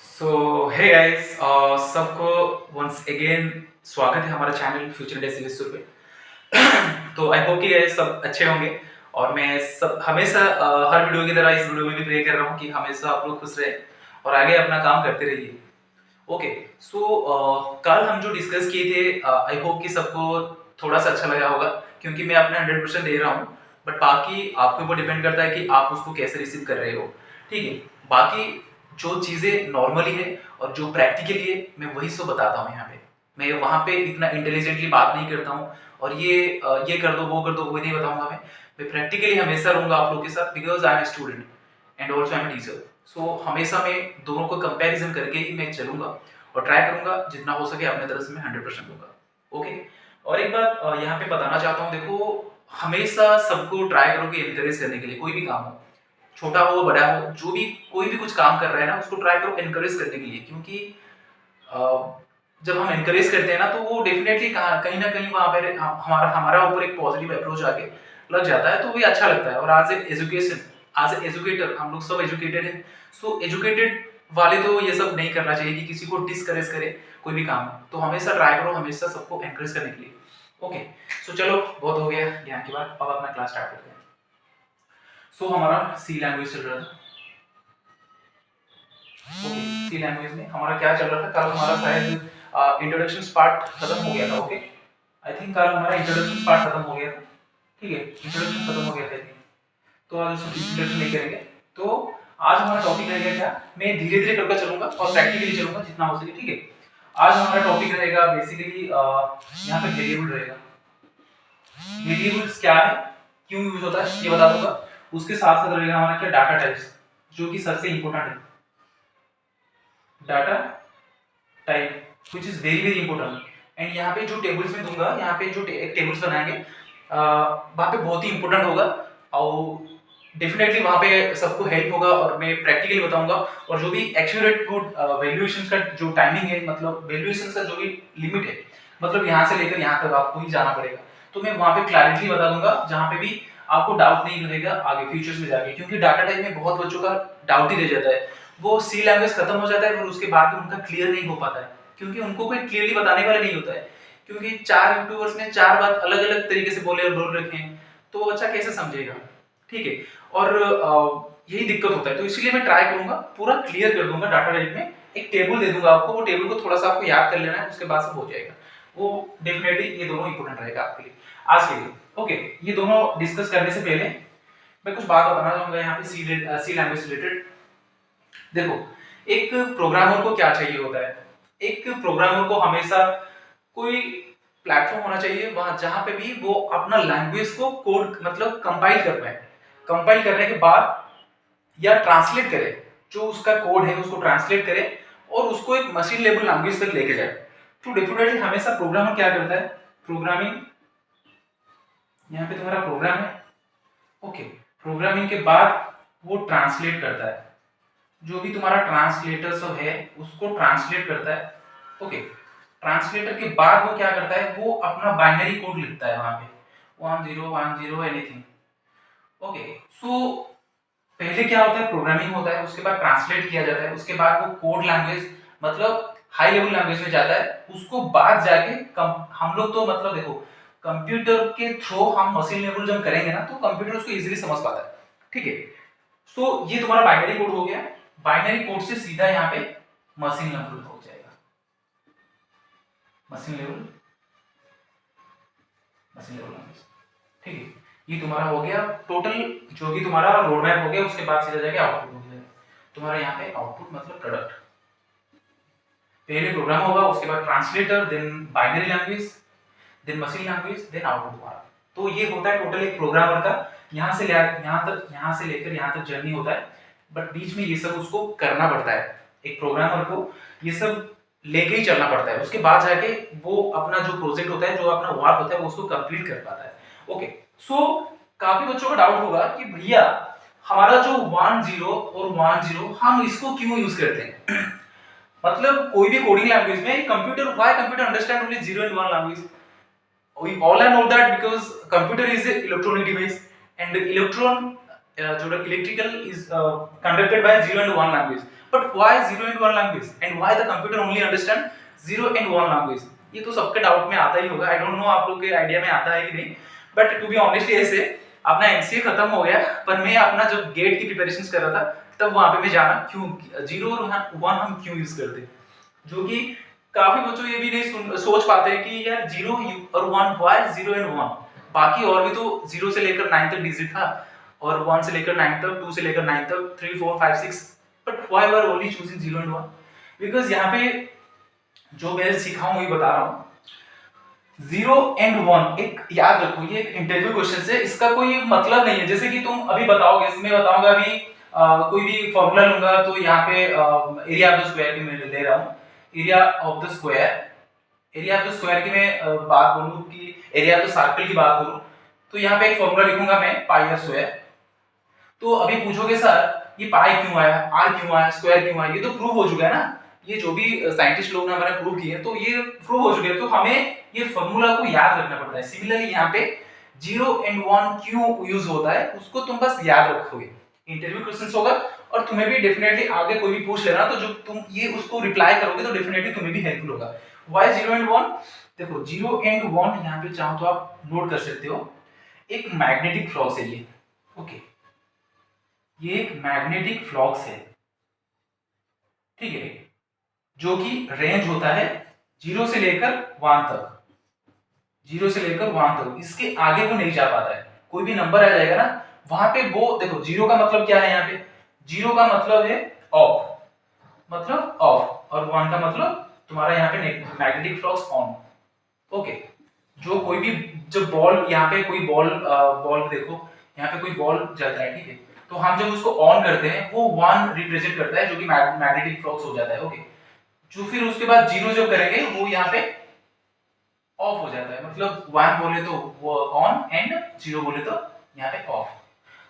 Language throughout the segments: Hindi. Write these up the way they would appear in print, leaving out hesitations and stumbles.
सो हे गाइस, सबको वंस अगेन स्वागत है हमारे चैनल फ्यूचर डेस्टिनेशन पे। तो आई होप कि गाइस सब अच्छे होंगे और मैं सब हमेशा हर वीडियो की तरह इस वीडियो में भी प्रे कर रहा हूँ कि हमेशा आप लोग खुश रहे और आगे अपना काम करते रहिए। ओके, सो कल हम जो डिस्कस किए थे, आई होप कि सबको थोड़ा सा अच्छा लगा होगा क्योंकि मैं अपना 100% दे रहा हूँ। बट बाकी आपके ऊपर डिपेंड करता है कि आप उसको कैसे रिसीव कर रहे हो। ठीक है, बाकी जो चीज़ें नॉर्मली है और जो प्रैक्टिकली है मैं वही सब बताता हूँ यहाँ पे। मैं वहाँ पे इतना इंटेलिजेंटली बात नहीं करता हूँ और ये कर दो वो कर दो वो नहीं बताऊंगा। मैं प्रैक्टिकली हमेशा रहूंगा आप लोग के साथ because I am student and also I am teacher. So हमेशा मैं दोनों को कंपैरिजन करके ही मैं चलूंगा और ट्राई करूंगा जितना हो सके अपने तरफ से मैं 100% दूंगा। ओके, और एक बात यहाँ पे बताना चाहता हूँ, देखो हमेशा सबको ट्राई करो कि एनकरेज करने के लिए कोई भी काम हो, छोटा हो बड़ा हो, जो भी कोई भी कुछ काम कर रहा है ना उसको ट्राई करो एनकरेज करने के लिए। क्योंकि अ, जब हम एनकरेज करते हैं ना तो वो डेफिनेटली कहीं ना कहीं वहाँ पर हमारा हमारा ऊपर एक पॉजिटिव अप्रोच आके लग जाता है तो वो अच्छा लगता है। और आज एजुकेशन, आज एजुकेटर, हम लोग सब एजुकेटेड हैं। सो एजुकेटेड वाले तो ये सब नहीं करना चाहिए कि किसी को डिस्करेज करे कोई भी काम है। तो हमेशा ट्राई करो हमेशा सबको एनकरेज करने के लिए। ओके, सो चलो बहुत हो गया ज्ञान की बात, अब अपना क्लास स्टार्ट करते हैं। सो हमारा सी लैंग्वेज चल रहा था। ओके, सी लैंग्वेज में हमारा क्या चल रहा था, कल हमारा शायद इंट्रोडक्शन पार्ट खत्म हो गया था। ओके, आई थिंक कल हमारा इंट्रोडक्शन पार्ट खत्म हो गया था। ठीक है, इंट्रोडक्शन खत्म हो गया था। तो आज उसको इंट्रोडक्शन नहीं करेंगे। तो आज हमारा टॉपिक रहेगा क्या, मैं धीरे धीरे करके चलूंगा और प्रैक्टिकली चलूंगा जितना हो सके। ठीक है, आज हमारा टॉपिक रहेगा बेसिकली यहाँ पे वेरिएबल रहेगा। वेरिएबल्स क्या है, क्यों यूज होता है ये बता दूंगा। उसके साथ साथ रहेगा हमारा क्या, डाटा टाइप्स, जो कि सबसे इंपॉर्टेंट है। Data type which is very very important. And यहाँ पे जो टेबल्स में दूंगा, यहाँ पे जो टेबल्स बनाएंगे वहाँ पे बहुत ही इंपॉर्टेंट होगा और डेफिनेटली वहाँ पे सबको हेल्प होगा और मैं प्रैक्टिकली बताऊंगा। और जो भी एक्यूरेट गुड वैल्यूएशन का जो टाइमिंग है, मतलब वैल्यूएशन का जो भी लिमिट है, मतलब यहाँ से लेकर यहाँ तक आपको ही जाना पड़ेगा। तो मैं वहाँ पे क्लैरिटी बता दूंगा जहाँ पे भी आपको डाउट नहीं रहेगा आगे फ्यूचर्स में जाके। क्योंकि डाटा टाइप में बहुत बच्चों का डाउट ही रह जाता है, वो सी लैंग्वेज खत्म हो जाता है फिर उसके बाद भी उनका क्लियर नहीं हो पाता है क्योंकि उनको कोई क्लियरली बताने वाला नहीं होता है। क्योंकि 4 यूट्यूबर्स ने 4 बात अलग अलग तरीके से बोल रखे हैं तो वो बच्चा कैसे समझेगा। ठीक है, और यही दिक्कत होता है। तो इसलिए मैं ट्राई करूंगा पूरा क्लियर कर दूंगा। डाटा टाइप में एक टेबल दे दूंगा आपको, वो टेबल को थोड़ा सा आपको याद कर लेना है, उसके बाद सब हो जाएगा। वो डेफिनेटली ये दोनों इंपॉर्टेंट रहेगा आपके लिए आज के लिए। ओके, ये दोनों डिस्कस करने से पहले मैं कुछ बात बताना चाहूंगा यहाँ पे सी लैंग्वेज रिलेटेड। देखो, एक प्रोग्रामर को क्या चाहिए होता है, एक प्रोग्रामर को हमेशा कोई प्लेटफॉर्म होना चाहिए वहां जहां पे भी वो अपना लैंग्वेज को कोड मतलब कंपाइल कर पाए। कंपाइल करने के बाद या ट्रांसलेट करे, जो उसका कोड है उसको ट्रांसलेट करे और उसको एक मशीन लेवल लैंग्वेज तक लेके जाए। तो डेफिनेटली हमेशा प्रोग्रामर क्या करता है, प्रोग्रामिंग, यहाँ पे तुम्हारा प्रोग्राम है। ओके, प्रोग्रामिंग के बाद वो ट्रांसलेट करता है, जो भी तुम्हारा ट्रांसलेटर सब है उसको ट्रांसलेट करता है। ओके, ट्रांसलेटर के बाद वो क्या करता है, वो अपना बाइनरी कोड लिखता है वहां पे 1010 एनीथिंग। ओके, सो पहले क्या होता है, प्रोग्रामिंग होता है, उसके बाद ट्रांसलेट किया जाता है, उसके बाद वो कोड लैंग्वेज मतलब हाई लेवल लैंग्वेज में जाता है। उसको बाद जाके हम लोग तो मतलब देखो कंप्यूटर के थ्रू हम मशीन लेवल जब करेंगे ना तो कंप्यूटर उसको इजीली समझ पाता है। ठीक है, सो ये तुम्हारा बाइनरी कोड हो गया। बाइनरी कोड से सीधा यहाँ पे मशीन लेवल हो जाएगा। Machine level, machine level language. ठीक है, ये तुम्हारा हो गया टोटल जो भी तुम्हारा रोड मैप हो गया। उसके बाद सीधा जाके आउटपुट हो गया तुम्हारा यहाँ पे। आउटपुट मतलब प्रोडक्ट, पहले प्रोग्राम होगा, उसके बाद translator, then binary language, then machine language, then output तुम्हारा। तो ये होता है टोटल एक प्रोग्रामर का, यहाँ से लेकर यहाँ तक जर्नी होता है। बट बीच में ये सब उसको करना पड़ता है, एक प्रोग्रामर को ये सब लेके ही चलना पड़ता है। उसके बाद जाके वो अपना जो प्रोजेक्ट होता है, जो अपना वर्क होता है, वो उसको कंप्लीट कर पाता है। ओके, सो काफी बच्चों का डाउट होगा कि भैया हमारा जो 10 और 10 हम इसको क्यों यूज करते हैं। मतलब कोई भी कोडिंग लैंग्वेज में computer, why computer understand only 0 and 1 language, we all know that because computer is an electronic device and electron जो electrical is conducted by 0 and 1 language, but why 0 and 1 language and why the computer only understand 0 and 1 language? ये तो सबके डाउट में आता ही होगा, आई डोंट नो आप लोग के आइडिया में आता है कि नहीं, बट टू बी ऑनेस्टली ऐसे अपना एमसीए खत्म हो गया, पर मैं अपना जब गेट की प्रिपरेशंस कर रहा था तब वहां पे मैं जाना क्यों 0 और 1 हम क्यों यूज करते, जो कि काफी बच्चों ये भी नहीं सोच पाते हैं कि यार 0 और 1 व्हाई 0 and 1, बाकी और भी तो 0 से लेकर 9 तक डिजिट था और 1 से लेकर 9 तक, 2 से लेकर 9 तक, 3 4 5 6, but why we are only choosing 0 and 1? Because यहाँ पे जो मैं सीखा हूँ वही बता रहा हूँ। 0 and 1 एक याद रखो, ये एक इंटरव्यू क्वेश्चन है, इसका कोई मतलब नहीं है। जैसे कि तुम अभी बताओगे, इसमें बताऊंगा अभी कोई भी फॉर्मूला लूंगा तो यहाँ पे एरिया ऑफ द स्क्वायर की मैं ले रहा हूँ, area of the square, area of the square की मैं बात बोलूँ कि एरिया ऑफ द सर्कल की बात करूँ तो यहाँ पे एक फॉर्मूला लिखूंगा मैं पाई आर स्क्वायर। तो अभी पूछोगे सर ये पाई क्यों आया, आर क्यों आया, स्क्वायर क्यों आया, ये तो प्रूव हो चुका है ना, ये जो भी साइंटिस्ट लोग ने हमारे प्रूव किए तो ये प्रूव हो चुके हैं, तो हमें ये फॉर्मूला को याद रखना पड़ता है। सिमिलरली यहाँ पे 0 and 1 क्यों यूज होता है उसको तुम बस याद रखोगे, इंटरव्यू क्वेश्चंस होगा और तुम्हें भी डेफिनेटली आगे कोई भी पूछ लेना तो जो तुम ये उसको रिप्लाई करोगे तो डेफिनेटली तुम्हें भी हेल्पफुल होगा। Why 0 and 1? देखो 0 and 1 यहाँ पे चाहो तो आप नोट कर सकते हो, एक मैग्नेटिक फ्लक्स है ये, ओके, ये एक मैग्नेटिक फ्लक्स है, ठीक है, जो कि रेंज होता है 0 से लेकर 1 तक, 0 से लेकर 1 तक, इसके आगे वो नहीं जा पाता है। कोई भी नंबर आ जाएगा ना वहां पे वो देखो 0 का मतलब क्या है, यहाँ पे 0 का मतलब है ऑफ, मतलब ऑफ, और 1 का मतलब तुम्हारा यहाँ पे मैग्नेटिक फ्लक्स ऑन, ओके। जो कोई भी जब बॉल यहाँ पे कोई बॉल देखो यहाँ पे कोई बॉल चलता है, ठीक है, तो हम जब उसको ऑन करते हैं वो 1 रिप्रेजेंट करता है जो कि मैग्नेटिक फ्लक्स हो जाता है, ओके। जो फिर उसके बाद 0 जब करेंगे वो यहाँ पे ऑफ हो जाता है, मतलब 1 बोले तो वो ऑन एंड 0 बोले तो यहाँ पे ऑफ।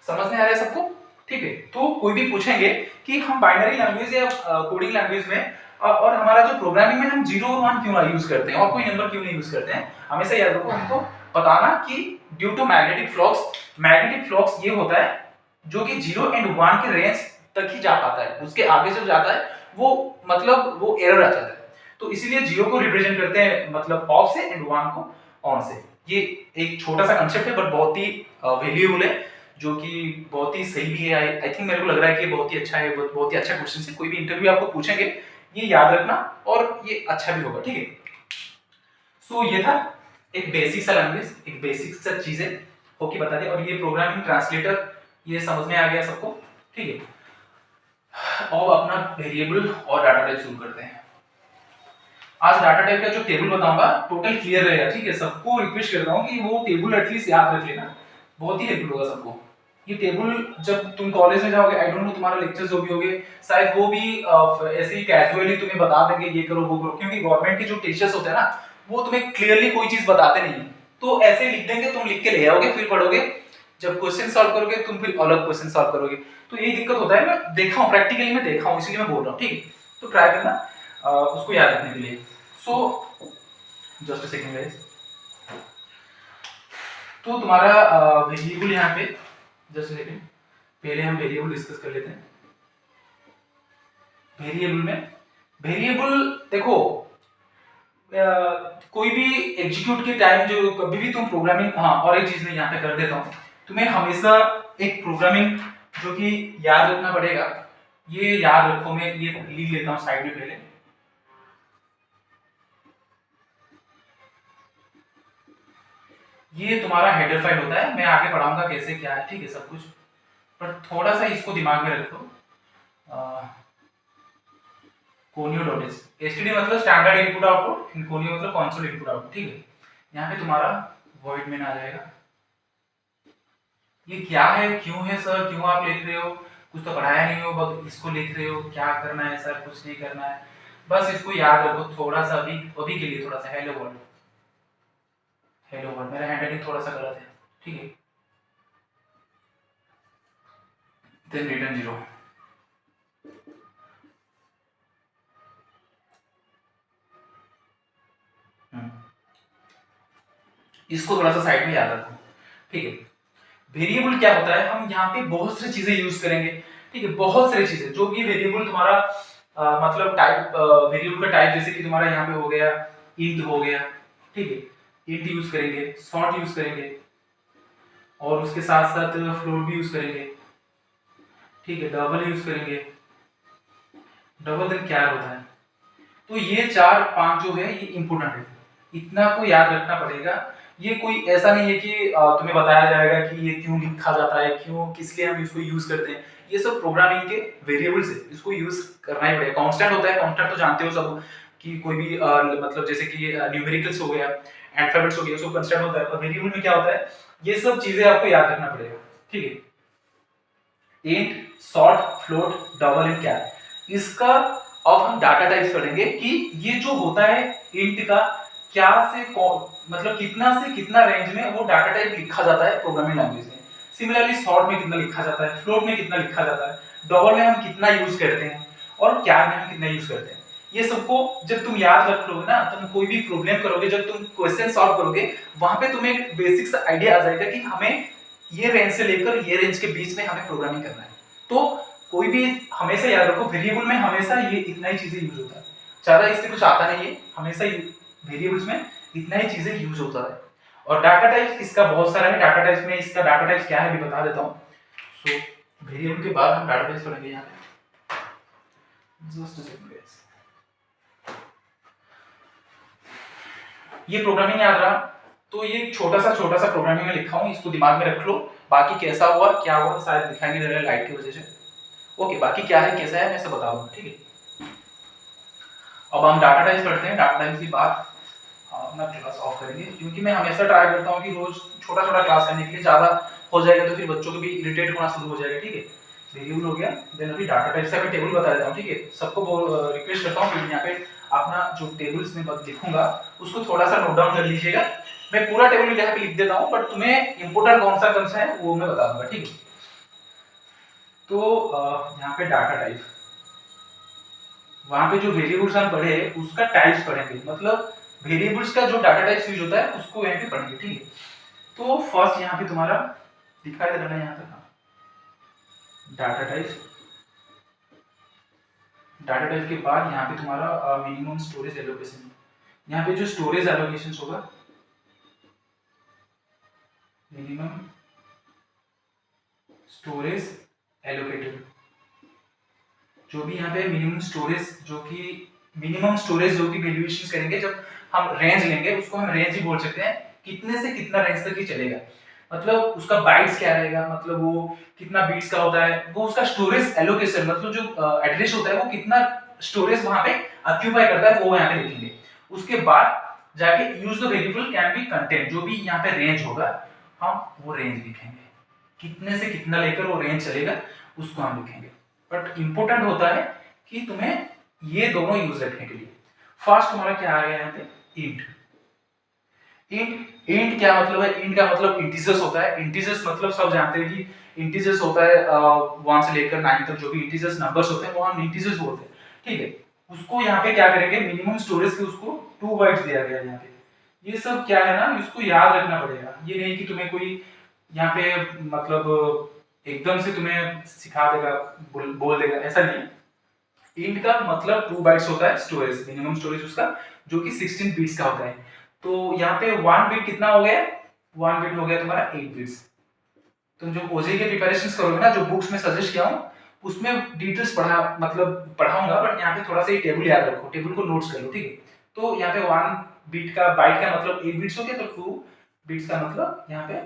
समझ में आ रहा है सबको? ठीक है, तो कोई भी पूछेंगे कि हम बाइनरी लैंग्वेज या कोडिंग लैंग्वेज में और हमारा जो प्रोग्रामिंग में हम 0 और 1 क्यों यूज करते हैं और कोई नंबर क्यों नहीं यूज करते हैं, हमेशा याद रखो हमको बताना कि due to magnetic flux, magnetic flux ये होता है जो कि 0 and 1 के रेंज तक ही जा पाता है, उसके आगे जब जाता है वो मतलब वो एरर आ जाता है, तो इसीलिए 0 को रिप्रेजेंट करते हैं मतलब ऑफ से एंड 1 को ऑन से। ये एक छोटा सा कंसेप्ट है बट बहुत ही वैल्यूएबल है, जो कि बहुत ही सही भी है। आई थिंक मेरे को लग रहा है कि बहुत ही अच्छा है, बहुत ही अच्छा क्वेश्चन है, कोई भी इंटरव्यू आपको पूछेंगे ये याद रखना और ये अच्छा भी होगा, ठीक है। सो ये था एक बेसिक सा लैंग्वेज, एक बेसिक सा चीजें होके बता दी, और ये प्रोग्रामिंग ट्रांसलेटर ये समझ में आ गया सबको, ठीक है। और अपना वेरिएबल और डाटा टाइप शुरू करते हैं। आज डाटा टाइप का जो टेबल बताऊंगा टोटल क्लियर रहेगा, ठीक है। सबको रिक्वेस्ट करता हूँ कि वो टेबल एटलीस्ट याद रख लेना, बहुत ही हेल्पफुल होगा सबको। ये टेबल जब तुम कॉलेज में जाओगे, आई डोंट नो तुम्हारा लेक्चर्स जो भी होंगे शायद वो भी ऐसे ही कैजुअली तुम्हें बता देंगे ये करो वो करो, क्योंकि गवर्नमेंट के जो टीचर्स होते हैं ना वो तुम्हें क्लियरली कोई चीज बताते नहीं है, तो ऐसे ही लिख देंगे, तुम लिख के ले आओगे, फिर पढ़ोगे, जब क्वेश्चन सॉल्व करोगे तुम फिर अलग क्वेश्चन सॉल्व करोगे, तो यही दिक्कत होता है। मैं देखा हूँ, प्रैक्टिकली में देखा हूँ, इसलिए मैं बोल रहा हूँ, ठीक है। तो ट्राई करना उसको याद रखने के लिए। So just a second guys, तो तुम्हारा वेरिएबल यहाँ पे जस्ट सेकंड, पहले हम वेरिएबल डिस्कस कर लेते हैं। वेरिएबल में वेरिएबल देखो कोई भी एग्जीक्यूट के टाइम जो कभी भी तुम प्रोग्रामिंग, हाँ और एक चीज मैं यहाँ पे कर देता हूँ, तुम्हें हमेशा एक प्रोग्रामिंग जो कि याद रखना पड़ेगा, ये याद रखो, मैं ये लिख लेता हूँ साइड में पहले। ये तुम्हारा हेडर फाइल होता है, मैं आगे पढ़ाऊंगा कैसे क्या है, ठीक है सब कुछ, पर थोड़ा सा इसको दिमाग में रखो। conio.h, std मतलब स्टैंडर्ड इनपुट आउटपुट, conio मतलब कंसोल इनपुट आउटपुट, ठीक है। यहाँ पे तुम्हारा void main आ जाएगा। ये क्या है, क्यों है सर, क्यों आप लिख रहे हो, कुछ तो पढ़ाया नहीं हो बस इसको लिख रहे हो, क्या करना है सर, कुछ नहीं करना है, बस इसको याद रखो थोड़ा सा, अभी अभी के लिए थोड़ा सा हेलो वर्ल्ड, हेलो वर्ल्ड, मेरा हैंडराइटिंग थोड़ा सा गलत है, ठीक है। देन रिटर्न 0, इसको थोड़ा सा साइड में याद रखो, ठीक है। वेरिएबल क्या होता है, हम यहाँ पे बहुत सारी चीजें यूज करेंगे, ठीक है, बहुत सारी चीजें जो कि वेरिएबल तुम्हारा मतलब टाइप, वेरिएबल का टाइप जैसे कि तुम्हारा यहाँ पे हो गया इंट हो गया, ठीक है, इंट यूज करेंगे, सॉर्ट यूज करेंगे, और उसके साथ साथ फ्लोट भी यूज करेंगे, ठीक है, डबल यूज करेंगे। डबल देन क्या होता है, तो ये 4-5 जो है ये इंपोर्टेंट है, इतना को याद रखना पड़ेगा। ये कोई ऐसा नहीं है कि तुम्हें बताया जाएगा कि ये क्यों लिखा जाता है, क्यों किस लिए हम इसको यूज करते हैं, ये सब प्रोग्रामिंग के वेरिएबल्स है, इसको यूज करना ही पड़ेगा। कांस्टेंट होता है, कांस्टेंट तो जानते हो सब कि कोई भी मतलब जैसे कि न्यूमेरिकल्स हो गया, अल्फाबेट्स हो गया, सब कांस्टेंट होता है, और वेरिएबल में क्या होता है, ये सब चीजें आपको याद रखना पड़ेगा, ठीक है। Int, short, float, double and char, इसका अब हम डाटा टाइप्स पढ़ेंगे कि ये जो होता है इंट का क्या से मतलब कितना से कितना रेंज में वो डाटा टाइप लिखा जाता है प्रोग्रामिंग लैंग्वेज में। सिमिलरली सॉर्ट में कितना लिखा जाता है, फ्लोट में कितना लिखा जाता है, डबल में हम कितना यूज करते हैं, और कैर में हम कितना यूज करते हैं। ये सबको जब तुम याद रख लोगे ना, तुम कोई भी प्रॉब्लम करोगे, जब तुम क्वेश्चन सॉल्व करोगे, वहां पे तुम्हें एक बेसिक सा आइडिया आ जाएगा कि हमें ये रेंज से लेकर ये रेंज के बीच में हमें प्रोग्रामिंग करना है। तो कोई भी हमेशा याद रखो, वेरिएबल में हमेशा ये इतना ही चीजें यूज होता है, ज्यादा इससे कुछ आता नहीं है, हमेशा वेरिएबल्स में इतना ही चीजें यूज होता है। और डाटा टाइप इसका बहुत सारा है, डाटा टाइप में इसका डाटा टाइप क्या है भी बता देता हूं। सो वेरिएबल के बाद हम डाटा टाइप पढ़ेंगे यहाँ पे, जस्ट अ सेकंड गाइस। ये प्रोग्रामिंग याद रहा, तो ये छोटा सा प्रोग्रामिंग में लिखा हूं, इसको दिमाग में रख लो। बाकी कैसा हुआ क्या हुआ शायद दिखाई नहीं दे रहा है लाइट की वजह से, ओके, बाकी क्या है कैसा है मैं सब बताऊंगा, ठीक है। अब हम डाटा टाइप्स पढ़ते हैं, डाटा टाइप्स के बाद अपना क्लास ऑफ करेंगे, क्योंकि मैं हमेशा ट्राई करता हूँ कि रोज छोटा क्लास करने के लिए, ज़्यादा हो जाएगा तो फिर बच्चों को भी इरिटेट होना शुरू हो जाएगा, ठीक है। वेरिएबल हो गया, देन अभी डाटा टाइप्स का मैं टेबल बता देता हूँ, ठीक है। सबको रिक्वेस्ट करता हूँ कि यहाँ पे अपना जो टेबल्स में लिखूंगा उसको थोड़ा सा नोट डाउन कर लीजिएगा। मैं पूरा टेबल यहाँ पे लिख देता हूँ, बट तुम्हें इंपोर्टेंट कौन सा है वो मैं बता दूंगा, ठीक है। तो यहाँ पे डाटा टाइप, वहां पे जो वेरिएबल्स हम पढ़े उसका टाइप्स पढ़ेंगे, मतलब वेरिएबल्स का जो डाटा टाइप्स यूज होता है उसको यहाँ पे पढ़ेंगे, ठीक है। तो फर्स्ट यहाँ पे तुम्हारा दिखाई दे रहा है यहाँ तक डाटा टाइप। डाटा टाइप के बाद यहाँ पे तुम्हारा मिनिमम स्टोरेज एलोकेशन, यहाँ पे जो स्टोरेज एलोकेशन होगा, मिनिमम स्टोरेज एलोकेटेड, जो भी यहाँ पे मिनिमम स्टोरेज जो कि वैल्यूएशन करेंगे, जब हम रेंज लेंगे उसको हम रेंज ही बोल सकते हैं, कितने से कितना रेंज तक ही चलेगा, मतलब उसका बाइट्स क्या रहेगा, मतलब वो कितना बीट्स का होता है, वो उसका स्टोरेज एलोकेशन मतलब जो एड्रेस होता है वो कितना स्टोरेज वहां पे ऑक्यूपाई करता है वो यहाँ पे लिखेंगे। उसके बाद जाके use the variable can be content, जो भी यहाँ पे रेंज होगा हम वो रेंज लिखेंगे, कितने से कितना लेकर वो रेंज चलेगा उसको हम लिखेंगे। बट इंपॉर्टेंट होता है कि तुम्हें ये दोनों यूज रखने के लिए। फर्स्ट हमारा क्या आ गया यहाँ पे, इंट। इंट क्या मतलब है, इंट का मतलब इंटीजर्स होता है। इंटीजर्स मतलब सब जानते हैं कि इंटीजर्स होता है 1 से लेकर 9 तक जो भी इंटीजर्स नंबर्स होते हैं वो हम इंटीजर्स बोलते हैं, ठीक है। उसको यहाँ पे क्या करेंगे, मिनिमम स्टोरेज के उसको 2 बाइट्स दिया गया है यहाँ पे। ये सब क्या है ना, इसको याद रखना पड़ेगा, ये नहीं कि तुम्हें कोई यहाँ पे मतलब एकदम से तुम्हें सिखा देगा, बोल देगा, ऐसा नहीं है। इंट का मतलब 2 बाइट्स होता है स्टोरेज, मिनिमम स्टोरेज उसका, जो कि 16 बिट्स का होता है। तो यहाँ पे 1 बिट कितना हो गया, 1 बिट हो गया तुम्हारा 8 बिट्स। तुम जो ओजे के प्रिपरेशंस करोगे ना, जो बुक्स में सजेस्ट किया हूँ उसमें डिटेल्स पढ़ाऊंगा, बट यहाँ पे थोड़ा सा ये टेबल याद रखो, टेबल को नोट्स कर लो, ठीक है। तो यहाँ पे 1 बिट का बाइट का मतलब 8 बिट्स हो गया, तो 2 बिट्स का मतलब यहाँ पे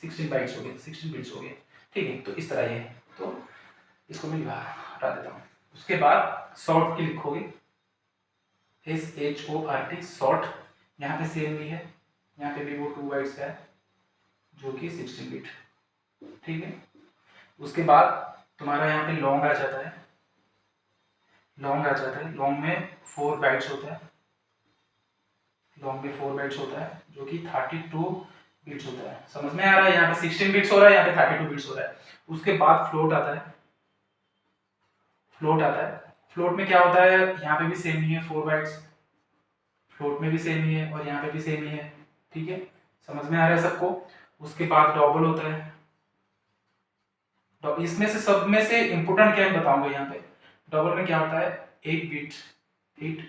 16 बाइट्स हो गए, 16 बिट्स हो गए, ठीक है। तो इस तरह ये है, तो इसको मैं हटा देता हूँ। उसके बाद शॉर्ट की लिखोगे, SHORT शॉर्ट, यहाँ पे सेम भी है, यहाँ पे भी वो 2 बाइट्स का है जो कि 16 बिट, ठीक है। उसके बाद तुम्हारा यहाँ पे लॉन्ग आ जाता है, लॉन्ग में 4 बाइट्स होता है, लॉन्ग में 4 बाइट्स होता है जो कि 32 बिट्स होता है। समझ में आ रहा है, यहाँ पे 16 बिट्स हो रहा है, यहाँ पे 32 बिट्स हो रहा है। उसके बाद फ्लोट आता है, फ्लोट में क्या होता है, यहाँ पे भी सेम ही है 4 बाइट्स, फ्लोट में भी सेम ही है और यहाँ पे भी सेम ही है, ठीक है। समझ में आ रहा है सबको। उसके बाद डबल होता है, तो इसमें से सब में से इंपोर्टेंट क्या है बताऊंगा यहाँ पे। डबल में क्या होता है, 8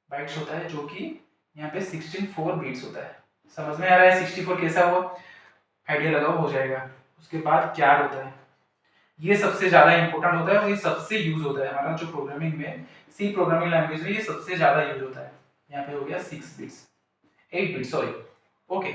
बाइट्स होता है, जो कि यहाँ पे 16 बीट्स होता है। समझ में आ रहा है 64 कैसा हुआ, आइडिया लगाओ हो जाएगा। उसके बाद क्या होता है, ये सबसे ज्यादा इंपॉर्टेंट होता है और ये सबसे यूज होता है हमारा जो प्रोग्रामिंग में, सी प्रोग्रामिंग लैंग्वेज में ये सबसे ज्यादा यूज होता है। यहाँ पे हो गया 8 बिट्स सॉरी, ओके।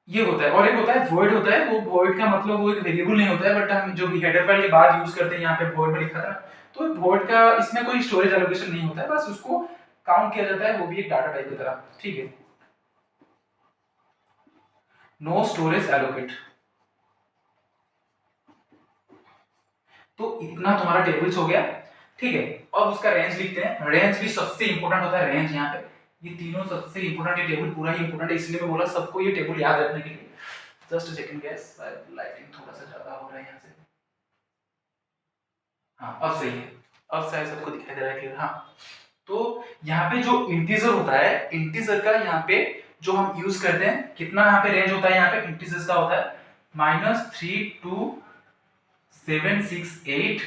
ये होता है, और एक होता है वॉइड होता है। वो वॉइड का मतलब वो एक वेरिएबल नहीं होता है, बट हम जो भी हेडर फाइल के बाद यूज करते हैं, यहाँ पे वॉइड में लिखा था, तो वॉइड का इसमें कोई स्टोरेज एलोकेशन नहीं होता है, बस उसको काउंट किया जाता है, वो भी एक डाटा टाइप की तरह, ठीक है। नो स्टोरेज एलोकेट, तो इतना तुम्हारा टेबल्स हो गया, ठीक है। अब उसका रेंज लिखते हैं, रेंज भी सबसे इंपॉर्टेंट होता है। रेंज यहाँ पे ये तीनों सबसे इंपॉर्टेंट, ये टेबल पूरा ही इंपॉर्टेंट है, इसलिए मैं बोला सबको ये टेबल याद रखने के लिए। जस्ट सेकंड गैस, लाइटिंग थोड़ा सा ज्यादा हो रहा है यहाँ से। हाँ अब सही है, अब शायद सबको दिखाई दे रहा है क्लियर। हाँ, तो यहाँ पे जो इंटीजर होता है, इंटीजर का यहाँ पे जो हम यूज करते हैं, कितना यहाँ पे रेंज होता है, यहाँ पे इंटीजर्स का होता है -32768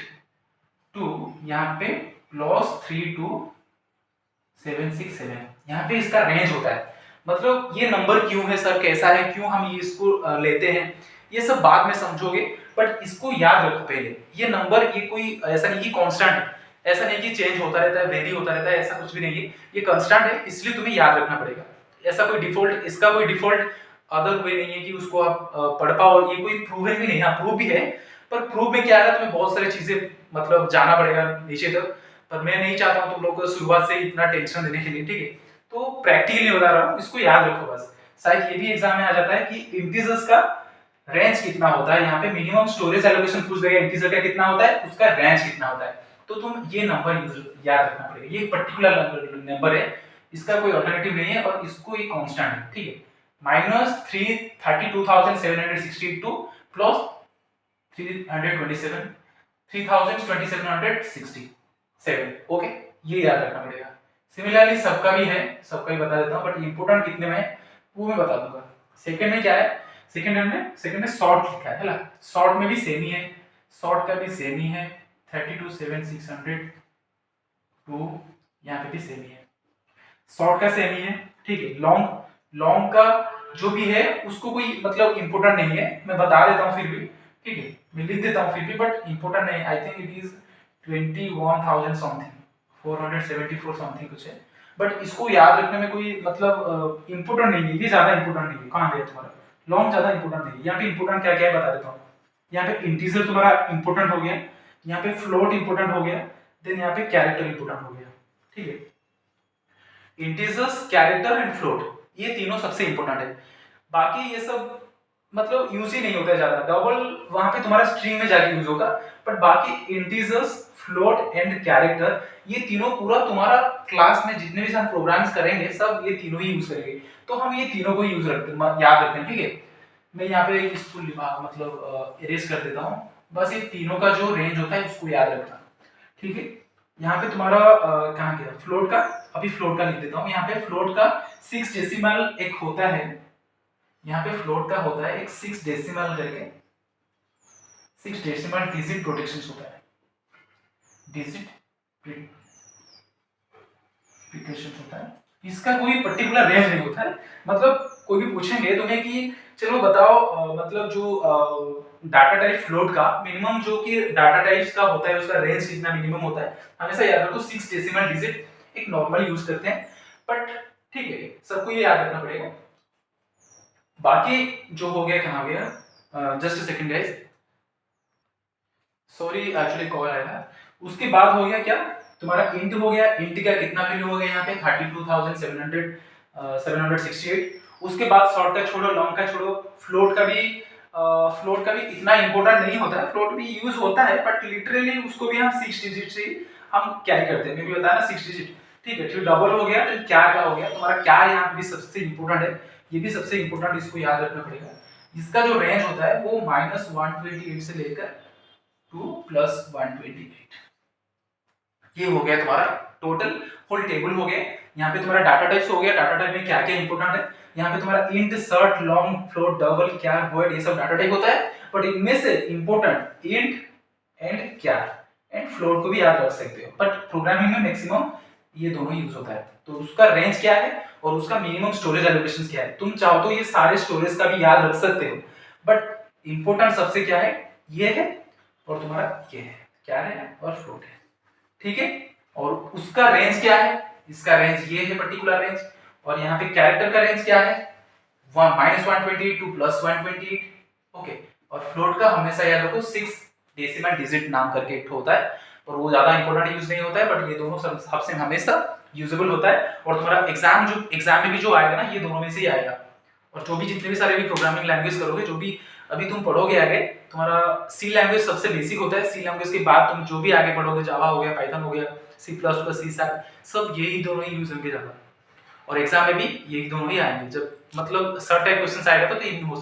टू यहाँ पे +32767, यहाँ पे इसका रेंज होता है। मतलब ये नंबर क्यों है सर, कैसा है, क्यों हम ये इसको लेते हैं, ये सब बाद में समझोगे, बट इसको याद रखो पहले। ये नंबर ये कोई ऐसा नहीं कि कांस्टेंट है, ऐसा नहीं कि चेंज होता रहता है, वेरी होता रहता है, ऐसा कुछ भी नहीं है, ये कांस्टेंट है, इसलिए तुम्हें याद रखना पड़ेगा। ऐसा कोई डिफॉल्ट, इसका कोई डिफॉल्ट अदर वे नहीं है कि उसको आप पढ़ पाओ, ये कोई प्रूव भी नहीं है। प्रूव भी है, पर प्रूव में क्या है, तुम्हें बहुत सारी चीजें मतलब जाना पड़ेगा नीचे तक, पर मैं नहीं चाहता हूँ तुम लोग को शुरुआत से इतना टेंशन देने के लिए, ठीक है। तो प्रैक्टिकली बता रहा हूँ, इसको याद रखो बस। शायद ये भी एग्जाम में आ जाता है कि इंटीजर्स का रेंज कितना होता है, यहाँ पे मिनिमम स्टोरेज एलोकेशन पूछ देगा, इंटीजर का कितना होता है, उसका रेंज कितना होता है। तो तुम ये नंबर याद रखना पड़ेगा, ये पर्टिकुलर नंबर है, इसका कोई अल्टरनेटिव नहीं है, और इसको ये कांस्टेंट है, ठीक है। -332,762 प्लस 327,3767, ओके, ये याद रखना पड़ेगा। सिमिलरली सबका भी है, सबका ही बता देता हूँ, बट इंपोर्टेंट कितने में है वो मैं बता दूंगा। सेकंड में क्या है, सेकंड में शॉर्ट लिखा है ना, शॉर्ट में भी सेम ही है, शॉर्ट का भी सेम ही है, 32,762 यहाँ पे भी सेम ही है, शॉर्ट का सेम ही है, ठीक है। लॉन्ग का जो भी है उसको कोई मतलब इंपोर्टेंट नहीं है, मैं बता देता हूँ फिर भी, ठीक है, मैं लिख देता हूँ फिर भी, बट इंपोर्टेंट नहीं। I think it is 21,000 something, 474 something कुछ है, बट इसको याद रखने में कोई मतलब इंपोर्टेंट नहीं है, ये ज्यादा इंपोर्टेंट नहीं है। कहाँ गया तुम्हारा लॉन्ग, ज्यादा इंपोर्टेंट नहीं है। यहाँ पे इंपोर्टेंट क्या क्या है बता देता हूँ। यहाँ पे इंटीजर तुम्हारा इंपोर्टेंट हो गया, यहाँ पे फ्लोट इंपोर्टेंट हो गया, देन यहाँ पे कैरेक्टर इंपोर्टेंट हो गया, ठीक है। इंटीजर्स, कैरेक्टर एंड फ्लोट, ये तीनों सबसे इंपोर्टेंट है। बाकी ये सब मतलब यूज ही नहीं होता है ज्यादा, डबल वहां पे तुम्हारा स्ट्रिंग में जाके यूज होगा, बट बाकी इंटीजर्स, फ्लोट एंड कैरेक्टर, ये तीनों पूरा तुम्हारा क्लास में जितने भी हम प्रोग्राम्स करेंगे सब ये तीनों ही यूज करेंगे, तो हम ये तीनों को यूज रखते हैं, याद रखते हैं, ठीक है। मैं यहाँ पे इसको मतलब इरेज कर देता हूँ, बस ये तीनों का जो रेंज होता है उसको याद रखना, ठीक है। यहाँ पे तुम्हारा कहाँ गया फ्लोट का, अभी फ्लोट का लिख देता हूँ। यहाँ पे फ्लोट का 6 डेसिमल एक होता है, यहाँ पे फ्लोट का होता है एक 6 डेसिमल करके, 6 डेसिमल डिजिट प्रोटेक्शन होता है, डिजिट प्रिकॉशन होता है। इसका कोई पर्टिकुलर रेंज नहीं होता है, मतलब कोई भी पूछेंगे तुम्हें कि चलो बताओ मतलब जो डाटा टाइप फ्लोट का मिनिमम जो कि डाटा टाइप्स का होता है उसका रेंज कितना मिनिमम होता है, हमेशा याद रखो 6 डेसिमल डिजिट एक नॉर्मल यूज करते हैं, बट ठीक है सबको ये याद रखना पड़ेगा। बाकी जो हो गया कहाँ गया, just second guys, sorry actually call आया था। उसके बाद हो गया क्या तुम्हारा इंट हो गया, इंट का कितना वैल्यू हो गया यहाँ पे 32,768। उसके बाद शॉर्ट का छोड़ो, लॉन्ग का छोड़ो, फ्लोट का भी इतना इंपॉर्टेंट नहीं होता है, फ्लोट भी यूज होता है, बट लिटरली उसको भी हम 6 डिजिट से हम कैरी करते हैं, मैं भी बताया ना 6 डिजिट, ठीक है। फिर डबल हो गया, फिर क्या का हो गया तुम्हारा, क्या यहाँ भी सबसे इंपॉर्टेंट है, ये भी सबसे इंपॉर्टेंट, इसको याद रखना पड़ेगा। इसका जो रेंज होता है वो -128 से लेकर 2 + 128, ये हो गया तुम्हारा टोटल होल टेबल हो गया। यहाँ पे तुम्हारा डाटा टाइप्स हो गया, डाटा टाइप में क्या क्या इंपॉर्टेंट है, यहाँ पे तुम्हारा int, short, long, float, double, क्या, वॉइड, ये सब डाटा टाइप होता है। बट इनमें से इंपॉर्टेंट इंट एंड क्या एंड फ्लोट को भी याद रख सकते हो, बट प्रोग्रामिंग में मैक्सिमम ये दोनों यूज होता है। तो उसका रेंज क्या है और उसका मिनिमम स्टोरेज एलोकेशन क्या है, तुम चाहो तो ये सारे स्टोरेज का भी याद रख सकते हो, बट इंपॉर्टेंट सबसे क्या है, ये है और तुम्हारा ये है, क्या है और फ्लोट है, ठीक है। और उसका रेंज क्या है, इसका रेंज ये है पर्टिकुलर रेंज, और यहाँ पे कैरेक्टर का रेंज क्या है, -128 टू +128, ओके। और फ्लोट का हमेशा याद रखो 6 डेसिमल डिजिट नाम करके एक होता है, और वो ज्यादा इंपॉर्टेंट यूज नहीं होता है, बट ये दोनों सबसे हमेशा यूजेबल होता है। और तुम्हारा एग्जाम में भी जो आएगा ना, ये दोनों में से ही आएगा। और जो भी जितने भी सारे भी प्रोग्रामिंग लैंग्वेज करोगे, जो भी अभी तुम पढ़ोगे आगे, तुम्हारा सी लैंग्वेज सबसे बेसिक होता है। सी लैंग्वेज के बाद तुम जो भी आगे पढ़ोगे, जावा हो गया, पाइथन हो गया, C++, C#, सब यही दोनों ही यूज होंगे ज्यादा। और एग्जाम में भी यही दोनों ही आएंगे, जब मतलब सर टाइप क्वेश्चन आएगा तो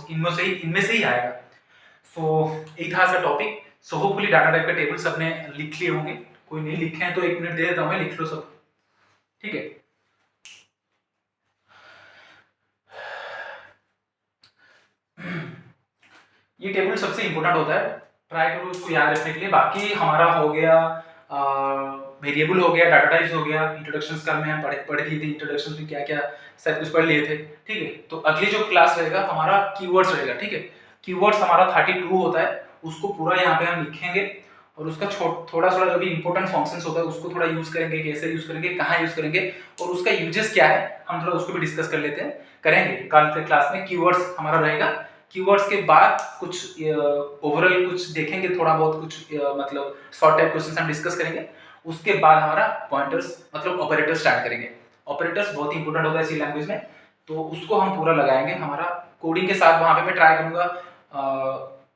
इनमें से ही आएगा। सो यही था ऐसा topic. So hopefully data type का टेबल सबने लिख लिए होंगे, कोई नहीं लिखे हैं तो 1 मिनट दे देता हूं मैं, लिख लो सब, ठीक है। ये टेबल सबसे इंपॉर्टेंट होता है, ट्राई करो उसको याद रखने के लिए। बाकी हमारा हो गया वेरिएबल हो गया, डाटा टाइप्स हो गया, इंट्रोडक्शंस का में हम पढ़ लिए थे, इंट्रोडक्शन में क्या क्या सब कुछ पढ़ लिए थे, ठीक है। तो अगली जो क्लास रहेगा हमारा कीवर्ड्स रहेगा, ठीक है। कीवर्ड्स हमारा 32 होता है, उसको पूरा यहाँ पे हम लिखेंगे, और उसका थोड़ा थोड़ा जो भी इंपॉर्टेंट फंक्शंस होता है उसको थोड़ा यूज करेंगे, कैसे यूज करेंगे, कहाँ यूज करेंगे, और उसका यूजेस क्या है, हम थोड़ा उसको भी डिस्कस कर लेते हैं, करेंगे कल के क्लास में। कीवर्ड्स हमारा रहेगा, कीवर्ड्स के बाद कुछ ओवरऑल कुछ देखेंगे, थोड़ा बहुत कुछ मतलब शॉर्ट टाइप क्वेश्चंस हम डिस्कस करेंगे। उसके बाद हमारा पॉइंटर्स मतलब ऑपरेटर स्टार्ट करेंगे। ऑपरेटर्स बहुत ही इंपॉर्टेंट होता है सी लैंग्वेज में, तो उसको हम पूरा लगाएंगे हमारा कोडिंग के साथ। वहां पे मैं ट्राई करूंगा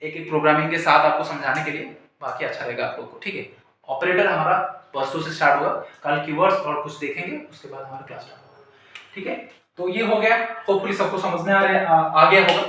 एक एक प्रोग्रामिंग के साथ आपको समझाने के लिए, बाकी अच्छा रहेगा आप लोग को, ठीक है। ऑपरेटर हमारा परसों से स्टार्ट होगा, कल कीवर्ड्स और कुछ देखेंगे, उसके बाद हमारा क्लास स्टार्ट होगा, ठीक है। तो ये हो गया, होपफुली सबको समझ में आ गया होगा।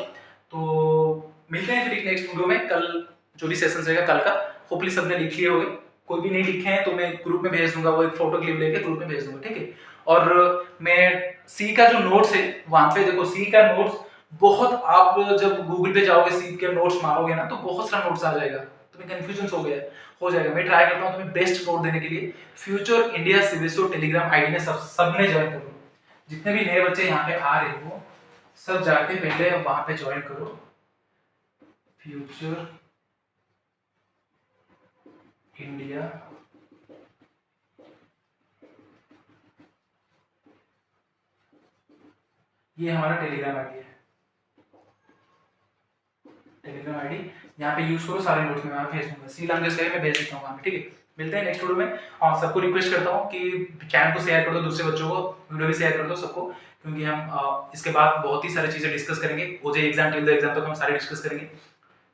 तो मिलते हैं फिर नेक्स्ट वीडियो में, कल जो भी सेशन रहेगा कल का, होपफुली सबने लिख लिए होंगे। कोई भी नहीं लिखे हैं तो मैं ग्रुप में भेज दूंगा, वो एक फोटो क्लिप लेके ग्रुप में भेज दूंगा, ठीक है। और मैं सी का जो नोट्स है वहां पे देखो, सी का नोट्स बहुत, आप जब गूगल पे जाओगे सी के नोट्स मारोगे ना, तो बहुत सारा नोट्स आ जाएगा, तुम्हें कंफ्यूजन हो जाएगा। मैं ट्राई करता हूँ तुम्हें बेस्ट नोट देने के लिए। Future India CBSE Telegram ID में सबने ज्वाइन करो, जितने भी नए बच्चे यहाँ पे आ रहे हो सब जाके पहले वहां पे ज्वाइन करो, फ्यूचर इंडिया ये हमारा टेलीग्राम आईडी है, टेलीग्राम आईडी यहाँ पे यूज करो, सारे नोट्स में वहां भेज दूंगा, सी लैंग्वेज का मैं भेज देता हूँ वहां पे, ठीक है। मिलते हैं नेक्स्ट वीडियो में। और सबको रिक्वेस्ट करता हूँ कि चैनल को शेयर कर दो, दूसरे बच्चों को वीडियो भी शेयर कर दो सबको, क्योंकि हम इसके बाद बहुत ही सारी चीजें डिस्कस करेंगे। ओजे एग्जाम टिल द एग्जाम तक हम सारे डिस्कस करेंगे।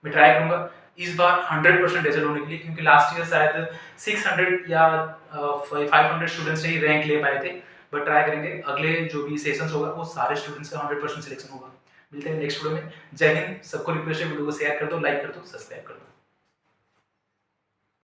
मैं ट्राई करूंगा इस बार 100% रिजल्ट होने के लिए, क्योंकि लास्ट ईयर शायद 600 या 500 स्टूडेंट्स ही रैंक ले पाए थे, बट ट्राई करेंगे अगले जो भी सेशंस होगा वो सारे स्टूडेंट्स का 100% सिलेक्शन होगा। मिलते हैं नेक्स्ट वीडियो में। जय हिंद। सबको रिक्वेस्ट है वीडियो को शेयर कर दो, लाइक कर दो, सब्सक्राइब कर दो।